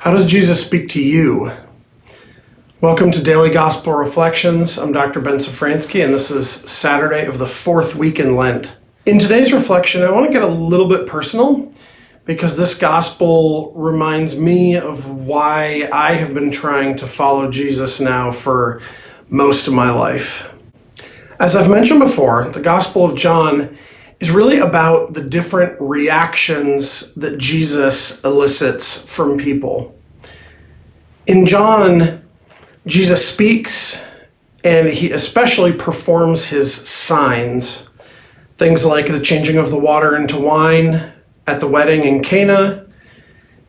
How does Jesus speak to you? Welcome to Daily Gospel Reflections. I'm Dr. Ben Safransky, and this is Saturday of the fourth week in Lent. In today's reflection, I want to get a little bit personal because this gospel reminds me of why I have been trying to follow Jesus now for most of my life. As I've mentioned before, the Gospel of John is really about the different reactions that Jesus elicits from people. In John, Jesus speaks, and he especially performs his signs, things like the changing of the water into wine at the wedding in Cana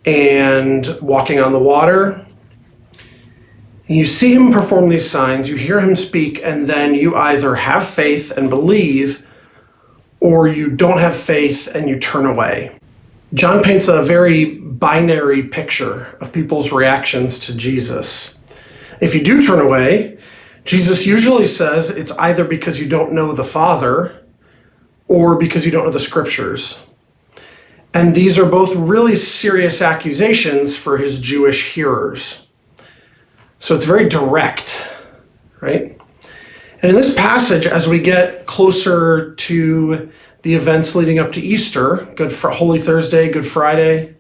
and walking on the water. You see him perform these signs, you hear him speak, and then you either have faith and believe, or you don't have faith and you turn away. John paints a very binary picture of people's reactions to Jesus. If you do turn away, Jesus usually says it's either because you don't know the Father or because you don't know the Scriptures. And these are both really serious accusations for his Jewish hearers. So it's very direct, right? And in this passage, as we get closer to the events leading up to Easter, Holy Thursday, Good Friday,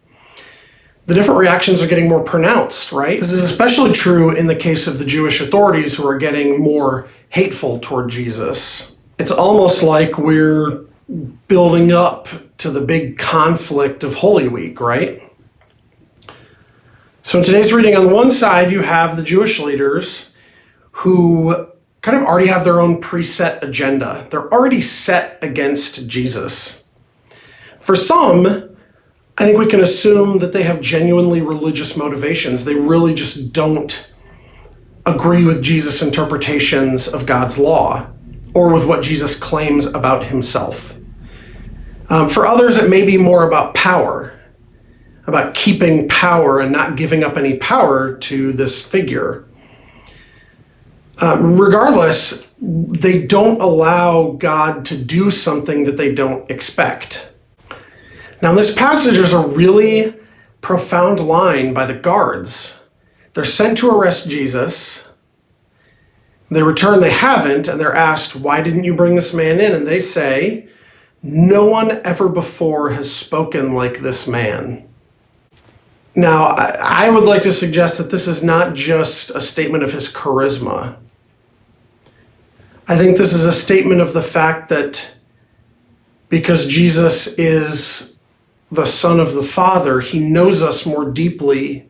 the different reactions are getting more pronounced, right? This is especially true in the case of the Jewish authorities who are getting more hateful toward Jesus. It's almost like we're building up to the big conflict of Holy Week, right? So in today's reading, on the one side, you have the Jewish leaders who kind of already have their own preset agenda. They're already set against Jesus. For some, I think we can assume that they have genuinely religious motivations. They really just don't agree with Jesus' interpretations of God's law or with what Jesus claims about himself. For others, it may be more about power, about keeping power and not giving up any power to this figure. Regardless, they don't allow God to do something that they don't expect. Now, in this passage, there's a really profound line by the guards. They're sent to arrest Jesus. They return, they haven't, and they're asked, "Why didn't you bring this man in?" And they say, "No one ever before has spoken like this man." Now, I would like to suggest that this is not just a statement of his charisma. I think this is a statement of the fact that because Jesus is the Son of the Father, he knows us more deeply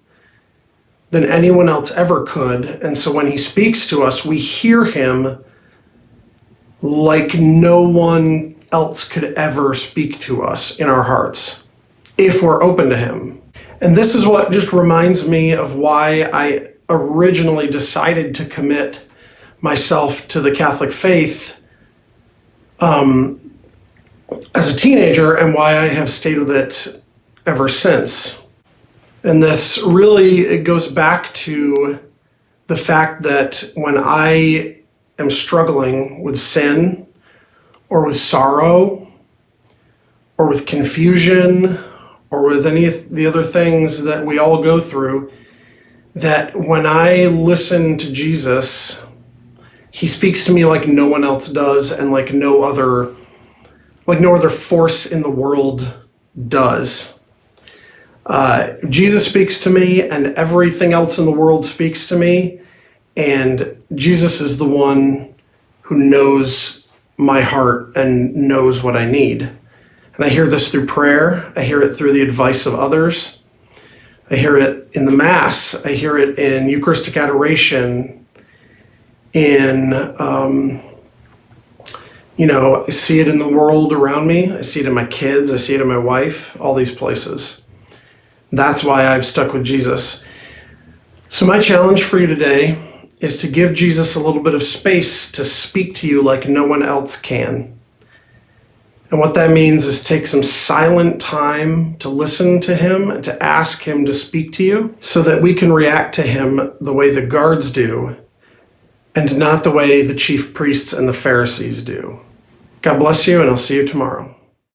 than anyone else ever could. And so when he speaks to us, we hear him like no one else could ever speak to us in our hearts, if we're open to him. And this is what just reminds me of why I originally decided to commit myself to the Catholic faith as a teenager, and why I have stayed with it ever since. And this really, it goes back to the fact that when I am struggling with sin or with sorrow or with confusion or with any of the other things that we all go through, that when I listen to Jesus, he speaks to me like no one else does, and like no other force in the world does. Jesus speaks to me, and everything else in the world speaks to me, and Jesus is the one who knows my heart and knows what I need. And I hear this through prayer. I hear it through the advice of others. I hear it in the Mass. I hear it in Eucharistic adoration. I see it in the world around me. I see it in my kids. I see it in my wife, all these places. That's why I've stuck with Jesus. So my challenge for you today is to give Jesus a little bit of space to speak to you like no one else can. And what that means is take some silent time to listen to him and to ask him to speak to you so that we can react to him the way the guards do and not the way the chief priests and the Pharisees do. God bless you, and I'll see you tomorrow.